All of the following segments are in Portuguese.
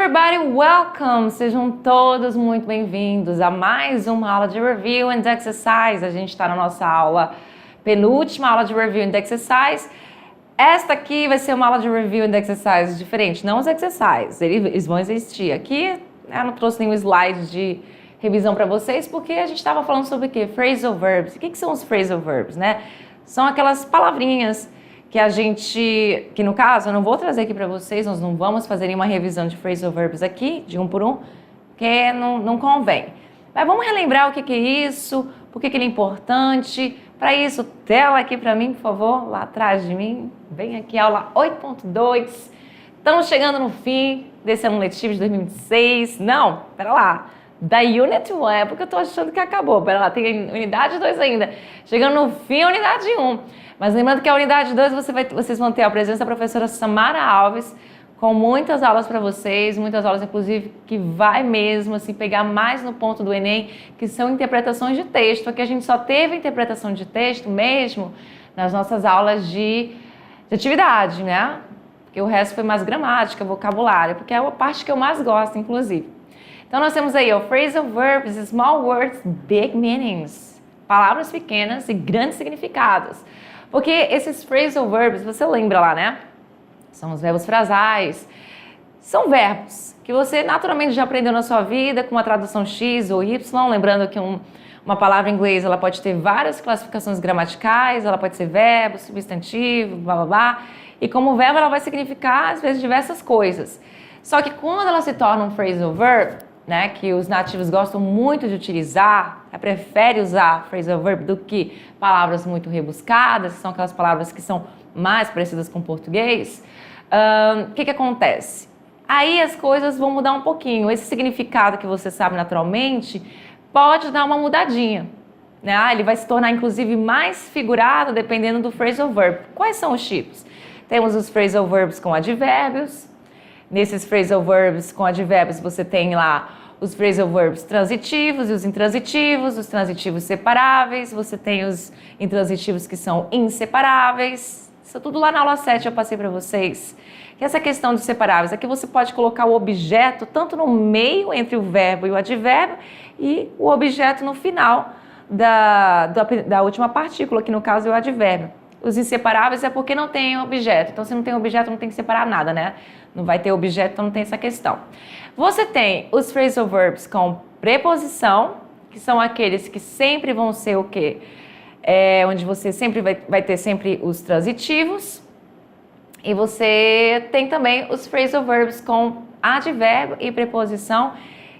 everybody, welcome! Sejam todos muito bem-vindos a mais uma aula de Review and Exercise. A gente está na nossa aula, penúltima aula de Review and Exercise. Esta aqui vai ser uma aula de Review and Exercise diferente, não os exercises, eles vão existir. Aqui eu não trouxe nenhum slide de revisão para vocês, porque a gente estava falando sobre o quê? Phrasal verbs. O que são os phrasal verbs, né? São aquelas palavrinhas que no caso, eu não vou trazer aqui para vocês, nós não vamos fazer nenhuma revisão de phrasal verbs aqui, de um por um, porque não convém. Mas vamos relembrar o que é isso, por que ele é importante. Para isso, tela aqui para mim, por favor, lá atrás de mim. Vem aqui, aula 8.2. Estamos chegando no fim desse ano letivo de 2026. Não, pera lá. Da Unit 1, é porque eu tô achando que acabou. Pera lá, tem unidade 2 ainda. Chegando no fim, a unidade 1. Mas lembrando que a unidade 2 vocês vão ter a presença da professora Samara Alves, com muitas aulas para vocês, muitas aulas, inclusive, que vai mesmo assim, pegar mais no ponto do Enem, que são interpretações de texto. Aqui a gente só teve interpretação de texto mesmo nas nossas aulas de atividade, né? Porque o resto foi mais gramática, vocabulário, porque é a parte que eu mais gosto, inclusive. Então nós temos aí, phrasal verbs, small words, big meanings. Palavras pequenas e grandes significados. Porque esses phrasal verbs, você lembra lá, né? São os verbos frasais. São verbos que você naturalmente já aprendeu na sua vida com uma tradução X ou Y. Lembrando que uma palavra em inglês ela pode ter várias classificações gramaticais, ela pode ser verbo, substantivo, blá blá blá. E como verbo ela vai significar, às vezes, diversas coisas. Só que quando ela se torna um phrasal verb, né, que os nativos gostam muito de utilizar, prefere usar phrasal verb do que palavras muito rebuscadas, que são aquelas palavras que são mais parecidas com o português, o que acontece? Aí as coisas vão mudar um pouquinho. Esse significado que você sabe naturalmente pode dar uma mudadinha, né? Ele vai se tornar, inclusive, mais figurado dependendo do phrasal verb. Quais são os tipos? Temos os phrasal verbs com advérbios. Nesses phrasal verbs com advérbios você tem lá os phrasal verbs transitivos e os intransitivos, os transitivos separáveis, você tem os intransitivos que são inseparáveis. Isso tudo lá na aula 7 eu passei para vocês. Que essa questão dos separáveis é que você pode colocar o objeto tanto no meio entre o verbo e o advérbio e o objeto no final da última partícula, que no caso é o advérbio. Os inseparáveis é porque não tem objeto. Então, se não tem objeto, não tem que separar nada, né? Não vai ter objeto, então não tem essa questão. Você tem os phrasal verbs com preposição, que são aqueles que sempre vão ser o quê? Onde você sempre vai ter sempre os transitivos. E você tem também os phrasal verbs com advérbio e preposição,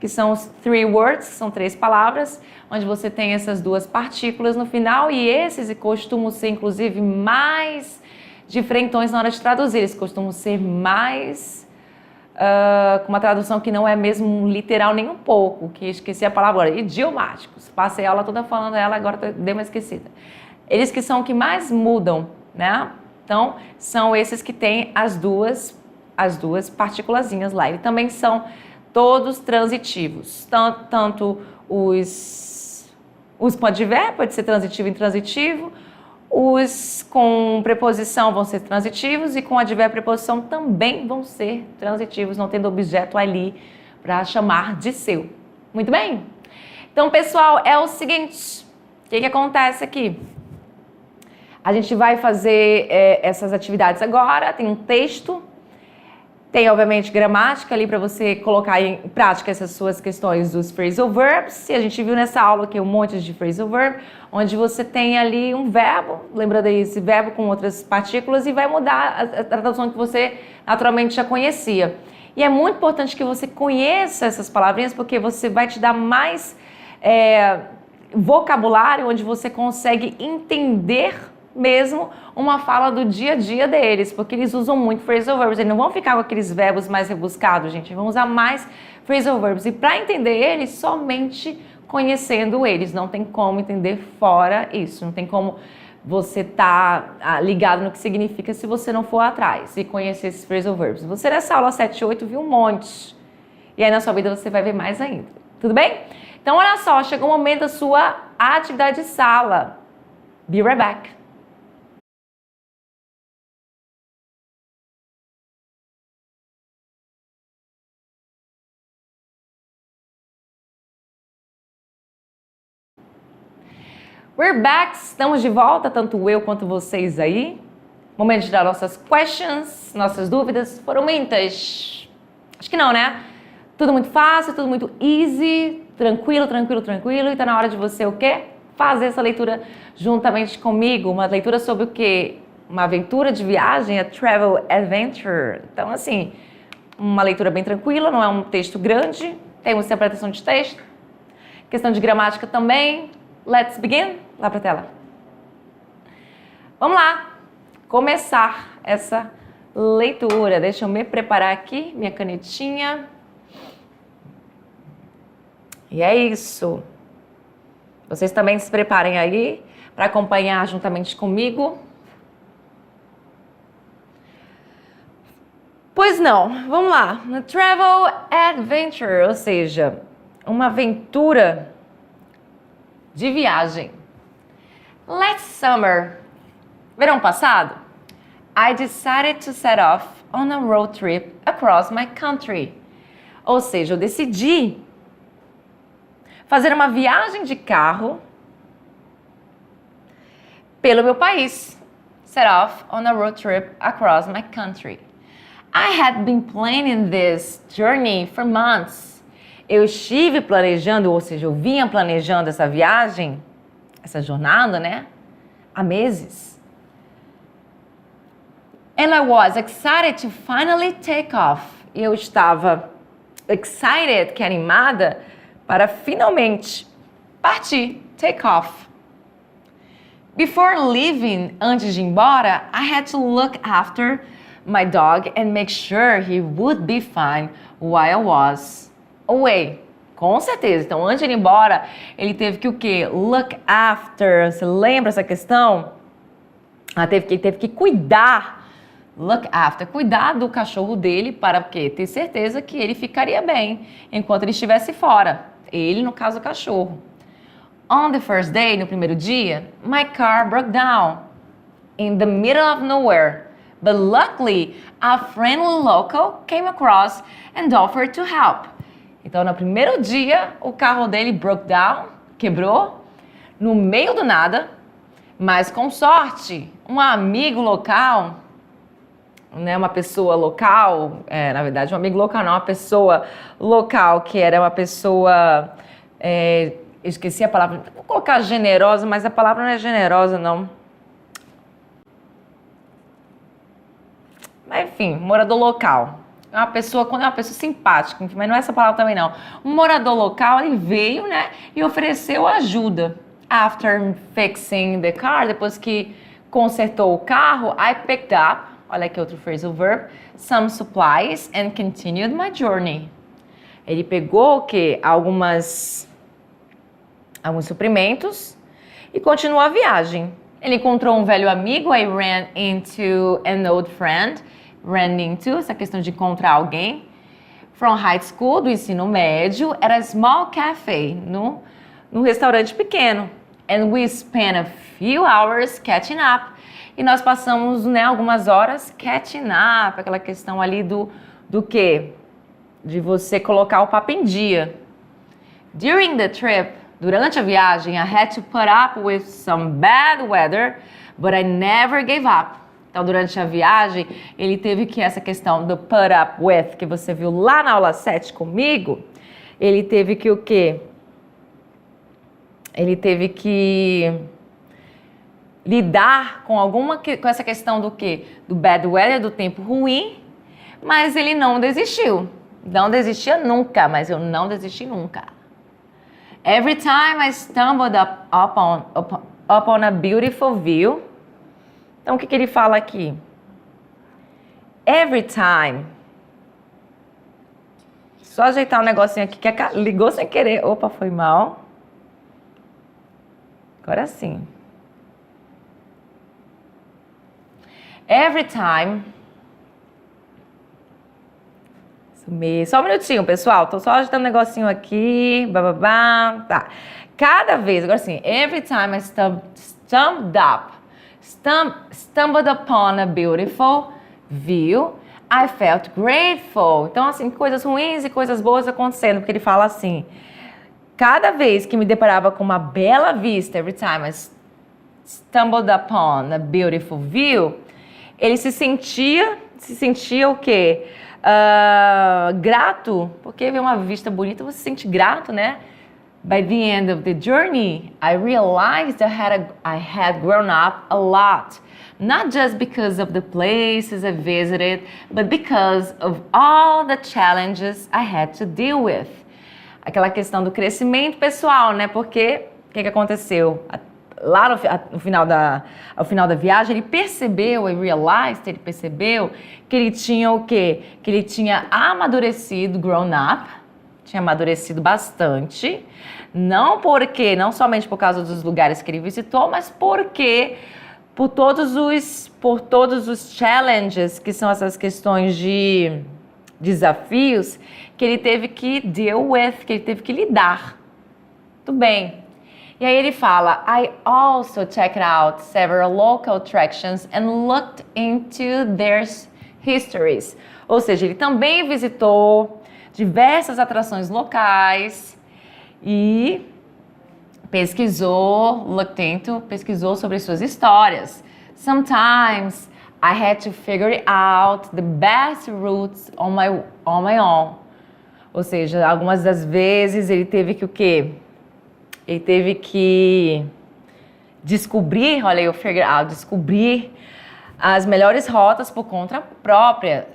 que são os three words, que são 3 palavras, onde você tem essas duas partículas no final, e esses costumam ser, inclusive, mais diferentões na hora de traduzir. Eles costumam ser mais, com uma tradução que não é mesmo literal nem um pouco, que esqueci a palavra agora, idiomáticos. Passei a aula toda falando ela, agora dei uma esquecida. Eles que são que mais mudam, né? Então, são esses que têm as duas partículazinhas lá. E também são todos transitivos, tanto os com advérbio, pode ser transitivo e intransitivo, os com preposição vão ser transitivos e com advérbio e preposição também vão ser transitivos, não tendo objeto ali para chamar de seu. Muito bem? Então, pessoal, é o seguinte, o que acontece aqui? A gente vai fazer essas atividades agora, tem um texto. Tem, obviamente, gramática ali para você colocar em prática essas suas questões dos phrasal verbs. E a gente viu nessa aula aqui um monte de phrasal verb, onde você tem ali um verbo, lembrando aí esse verbo com outras partículas, e vai mudar a tradução que você naturalmente já conhecia. E é muito importante que você conheça essas palavrinhas, porque você vai te dar mais vocabulário, onde você consegue entender mesmo uma fala do dia a dia deles, porque eles usam muito phrasal verbs, eles não vão ficar com aqueles verbos mais rebuscados, gente, eles vão usar mais phrasal verbs, e para entender eles, somente conhecendo eles, não tem como entender fora isso, não tem como você estar ligado no que significa se você não for atrás e conhecer esses phrasal verbs. Você nessa aula 7 e 8 viu um monte, e aí na sua vida você vai ver mais ainda, tudo bem? Então olha só, chegou o momento da sua atividade de sala. Be right back. We're back, estamos de volta, tanto eu quanto vocês aí. Momento de tirar nossas questions, nossas dúvidas. Foram muitas? Acho que não, né? Tudo muito fácil, tudo muito easy, tranquilo, tranquilo, tranquilo. E tá na hora de você o quê? Fazer essa leitura juntamente comigo. Uma leitura sobre o quê? Uma aventura de viagem, a travel adventure. Então, assim, uma leitura bem tranquila, não é um texto grande. Temos interpretação de texto. Questão de gramática também. Let's begin. Lá pra tela. Vamos lá. Começar essa leitura. Deixa eu me preparar aqui, minha canetinha. E é isso. Vocês também se preparem aí para acompanhar juntamente comigo. Pois não, vamos lá. Travel adventure, ou seja, uma aventura de viagem. Last summer, verão passado, I decided to set off on a road trip across my country. Ou seja, eu decidi fazer uma viagem de carro pelo meu país. Set off on a road trip across my country. I had been planning this journey for months. Eu estive planejando, ou seja, eu vinha planejando essa viagem, essa jornada, né? Há meses. And I was excited to finally take off. E eu estava excited, que é animada, para finalmente partir, take off. Before leaving, antes de ir embora, I had to look after my dog and make sure he would be fine while I was away. Com certeza. Então, antes de ir embora, ele teve que o quê? Look after. Você lembra essa questão? Ele teve que cuidar. Look after. Cuidar do cachorro dele para o quê? Ter certeza que ele ficaria bem enquanto ele estivesse fora. Ele, no caso, o cachorro. On the first day, no primeiro dia, my car broke down in the middle of nowhere. But luckily, a friendly local came across and offered to help. Então, no primeiro dia, o carro dele broke down, quebrou, no meio do nada, mas com sorte, um amigo local, né, uma pessoa local, na verdade, um amigo local não, uma pessoa local, que era uma pessoa, eu esqueci a palavra, vou colocar generosa, mas a palavra não é generosa, não. Mas, enfim, morador local. É uma pessoa, quando é uma pessoa simpática, mas não é essa palavra também não. Um morador local, ele veio, né, e ofereceu ajuda. After fixing the car, depois que consertou o carro, I picked up, olha aqui outro phrasal verb, some supplies and continued my journey. Ele pegou o quê? Alguns suprimentos e continuou a viagem. Ele encontrou um velho amigo, I ran into an old friend. Ran into, essa questão de encontrar alguém. From high school, do ensino médio, at a small cafe, num restaurante pequeno. And we spent a few hours catching up. E nós passamos, né, algumas horas catching up, aquela questão ali do quê? De você colocar o papo em dia. During the trip, durante a viagem, I had to put up with some bad weather, but I never gave up. Então, durante a viagem, ele teve que essa questão do put up with, que você viu lá na aula 7 comigo, ele teve que o quê? Ele teve que lidar com com essa questão do quê? Do bad weather, do tempo ruim, mas ele não desistiu. Não desistia nunca, mas eu não desisti nunca. Every time I stumbled upon a beautiful view. Então, o que ele fala aqui? Every time. Só ajeitar um negocinho aqui que ligou sem querer. Opa, foi mal. Agora sim. Every time. Só um minutinho, pessoal. Tô só ajeitando um negocinho aqui. Bababá. Tá. Cada vez, agora sim. Every time I stumbled upon a beautiful view, I felt grateful. Então, assim, coisas ruins e coisas boas acontecendo, porque ele fala assim, cada vez que me deparava com uma bela vista, every time I stumbled upon a beautiful view, ele se sentia o quê? Grato, porque ver uma vista bonita você se sente grato, né? By the end of the journey, I realized I had grown up a lot. Not just because of the places I visited, but because of all the challenges I had to deal with. Aquela questão do crescimento pessoal, né? Porque o que aconteceu? Lá ao final da viagem, ele percebeu que ele tinha o quê? Que ele tinha amadurecido, grown up, tinha amadurecido bastante, não somente por causa dos lugares que ele visitou, mas porque por todos os challenges, que são essas questões de desafios, que ele teve que deal with, que ele teve que lidar. Tudo bem. E aí ele fala, I also checked out several local attractions and looked into their histories. Ou seja, ele também visitou diversas atrações locais e pesquisou sobre suas histórias. Sometimes I had to figure out the best routes on my own. Ou seja, algumas das vezes ele teve que o quê? Ele teve que descobrir as melhores rotas por conta própria.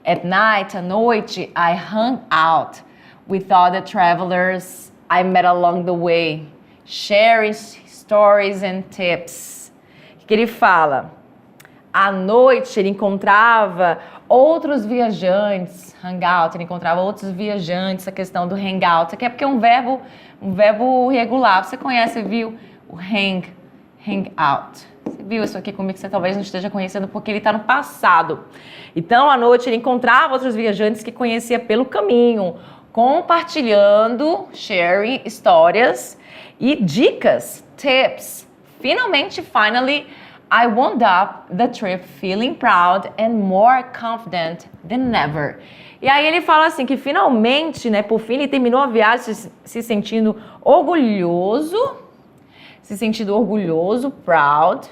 At night, à noite, I hung out with other travelers I met along the way, sharing stories and tips. O que ele fala? À noite, ele encontrava outros viajantes, hangout, ele encontrava outros viajantes, a questão do hangout, que é porque é um verbo regular. Você conhece, viu? O hang out. Você viu isso aqui comigo que você talvez não esteja conhecendo porque ele está no passado. Então, à noite, ele encontrava outros viajantes que conhecia pelo caminho, compartilhando, sharing histórias e dicas, tips. Finally, I wound up the trip feeling proud and more confident than ever. E aí ele fala assim que finalmente, né, por fim, ele terminou a viagem se sentindo orgulhoso, proud,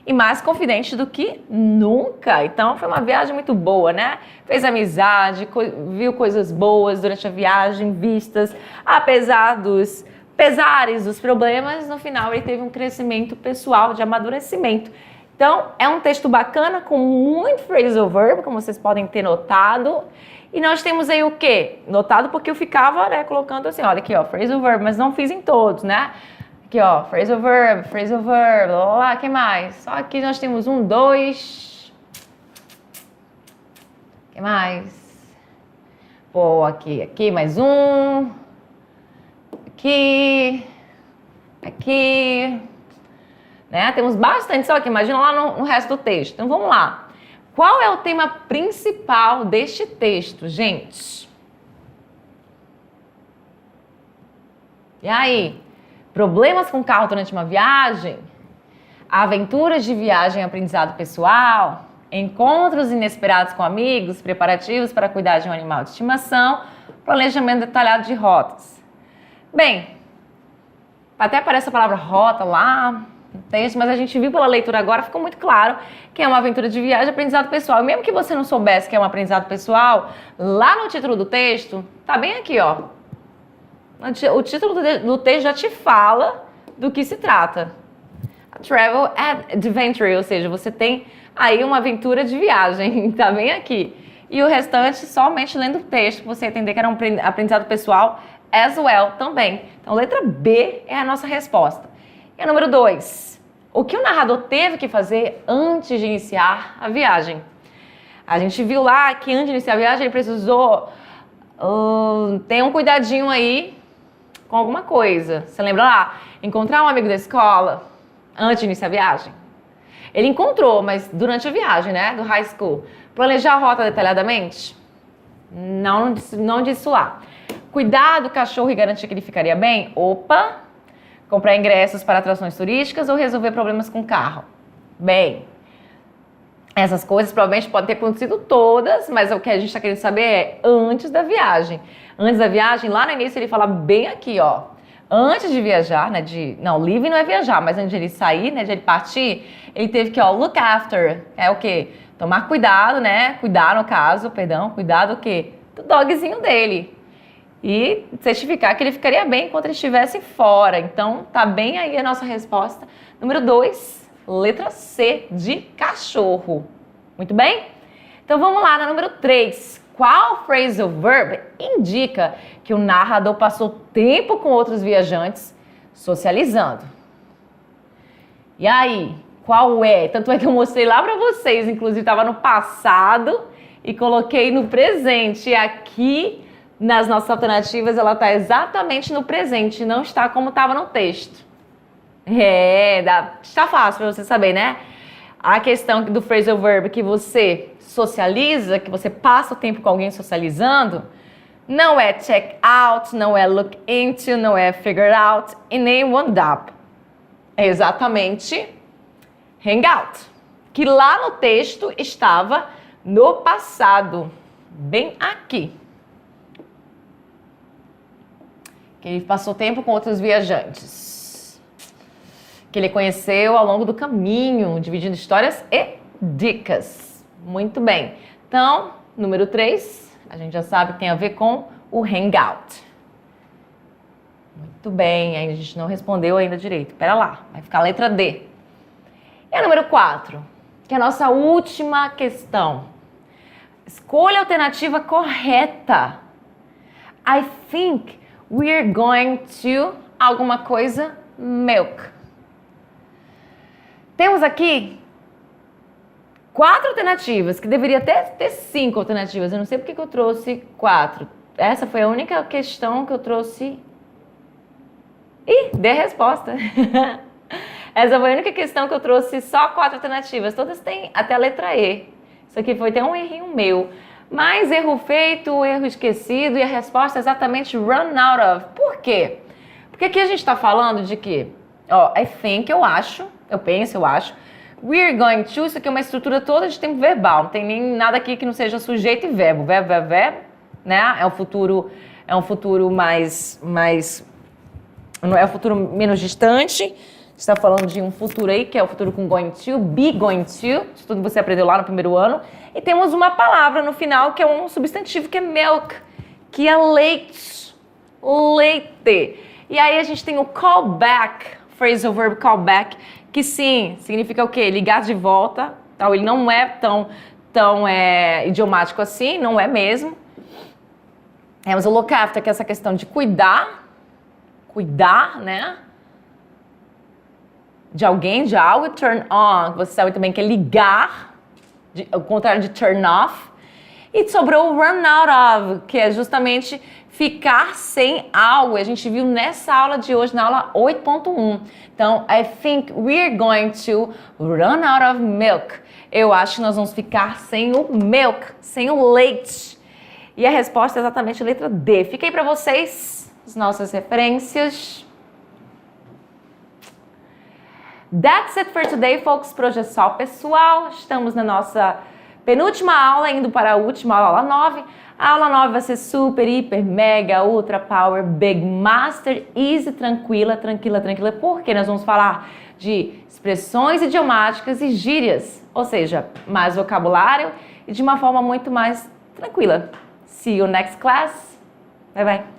e mais confidente do que nunca. Então foi uma viagem muito boa, né? Fez amizade, viu coisas boas durante a viagem, vistas, apesar dos pesares, dos problemas, no final ele teve um crescimento pessoal, de amadurecimento. Então, é um texto bacana, com muito phrasal verb, como vocês podem ter notado. E nós temos aí o quê? Notado porque eu ficava, né, colocando assim, olha aqui, ó, phrasal verb, mas não fiz em todos, né? Aqui, ó, phrasal verb, blá, blá, blá, que mais? Só aqui nós temos 1, 2... que mais? Pô, aqui, mais um... aqui, né? Temos bastante, só que imagina lá no resto do texto. Então vamos lá. Qual é o tema principal deste texto, gente? E aí? Problemas com carro durante uma viagem? Aventuras de viagem e aprendizado pessoal? Encontros inesperados com amigos? Preparativos para cuidar de um animal de estimação? Planejamento detalhado de rotas? Bem, até aparece a palavra rota lá no texto, mas a gente viu pela leitura agora, ficou muito claro que é uma aventura de viagem e aprendizado pessoal. E mesmo que você não soubesse que é um aprendizado pessoal, lá no título do texto, tá bem aqui, ó. O título do texto já te fala do que se trata. A travel adventure, ou seja, você tem aí uma aventura de viagem, tá bem aqui. E o restante, somente lendo o texto, você entender que era um aprendizado pessoal as well também. Então, letra B é a nossa resposta. E a número 2. O que o narrador teve que fazer antes de iniciar a viagem? A gente viu lá que antes de iniciar a viagem ele precisou ter um cuidadinho aí com alguma coisa. Você lembra lá? Encontrar um amigo da escola antes de iniciar a viagem? Ele encontrou, mas durante a viagem, né? Do high school. Planejar a rota detalhadamente? Não disse isso lá. Cuidar do cachorro e garantir que ele ficaria bem? Opa! Comprar ingressos para atrações turísticas ou resolver problemas com o carro? Bem, Essas coisas provavelmente podem ter acontecido todas, mas o que a gente está querendo saber é antes da viagem. Antes da viagem, lá no início ele fala bem aqui, ó. Antes de viajar, né, não, leave não é viajar, mas antes de ele sair, né, de ele partir, ele teve que, ó, look after, é o quê? Tomar cuidado, né, cuidar no caso, perdão, cuidar do quê? Do dogzinho dele. E certificar que ele ficaria bem enquanto ele estivesse fora. Então, tá bem aí a nossa resposta. Número 2, letra C, de cachorro. Muito bem? Então, vamos lá na número 3. Qual phrasal verb indica que o narrador passou tempo com outros viajantes socializando? E aí, qual é? Tanto é que eu mostrei lá para vocês, inclusive estava no passado e coloquei no presente. E aqui, nas nossas alternativas, ela está exatamente no presente, não está como estava no texto. Está fácil para você saber, né? A questão do phrasal verb que você socializa, que você passa o tempo com alguém socializando, não é check out, não é look into, não é figure out e nem wound up. É exatamente hang out, que lá no texto estava no passado, bem aqui. Que ele passou tempo com outros viajantes. Que ele conheceu ao longo do caminho, dividindo histórias e dicas. Muito bem. Então, número 3, a gente já sabe que tem a ver com o hangout. Muito bem, a gente não respondeu ainda direito. Pera lá, vai ficar a letra D. E a número 4, que é a nossa última questão. Escolha a alternativa correta. I think we're going to alguma coisa milk. Temos aqui 4 alternativas, que deveria ter 5 alternativas. Eu não sei porque que eu trouxe 4. Essa foi a única questão que eu trouxe. Ih, dei a resposta. Essa foi a única questão que eu trouxe só 4 alternativas. Todas têm até a letra E. Isso aqui foi até um errinho meu. Mas erro feito, erro esquecido e a resposta é exatamente run out of. Por quê? Porque aqui a gente está falando de que, ó, I think, eu acho, eu penso, eu acho. We're going to, isso aqui é uma estrutura toda de tempo verbal. Não tem nem nada aqui que não seja sujeito e verbo. Verbo, verbo, verbo, né? É um futuro mais, não é um futuro menos distante. Está falando de um futuro aí, que é o futuro com going to, be going to. Isso tudo você aprendeu lá no primeiro ano. E temos uma palavra no final, que é um substantivo, que é milk, que é leite. Leite. E aí a gente tem o callback, phrasal verb callback, que sim, significa o quê? Ligar de volta. Então, ele não é tão idiomático assim, não é mesmo. Temos o look after, que é essa questão de cuidar, né? De alguém, de algo. Turn on, você sabe também que é ligar, o contrário de turn off. E sobrou o run out of, que é justamente ficar sem algo. A gente viu nessa aula de hoje, na aula 8.1. Então, I think we're going to run out of milk. Eu acho que nós vamos ficar sem o milk, sem o leite. E a resposta é exatamente a letra D. Fica aí para vocês as nossas referências. That's it for today, folks. Por hoje é só, pessoal. Estamos na nossa penúltima aula, indo para a última aula, aula 9. A aula 9 vai ser super, hiper, mega, ultra, power, big, master, easy, tranquila. Porque nós vamos falar de expressões idiomáticas e gírias. Ou seja, mais vocabulário e de uma forma muito mais tranquila. See you next class. Bye, bye.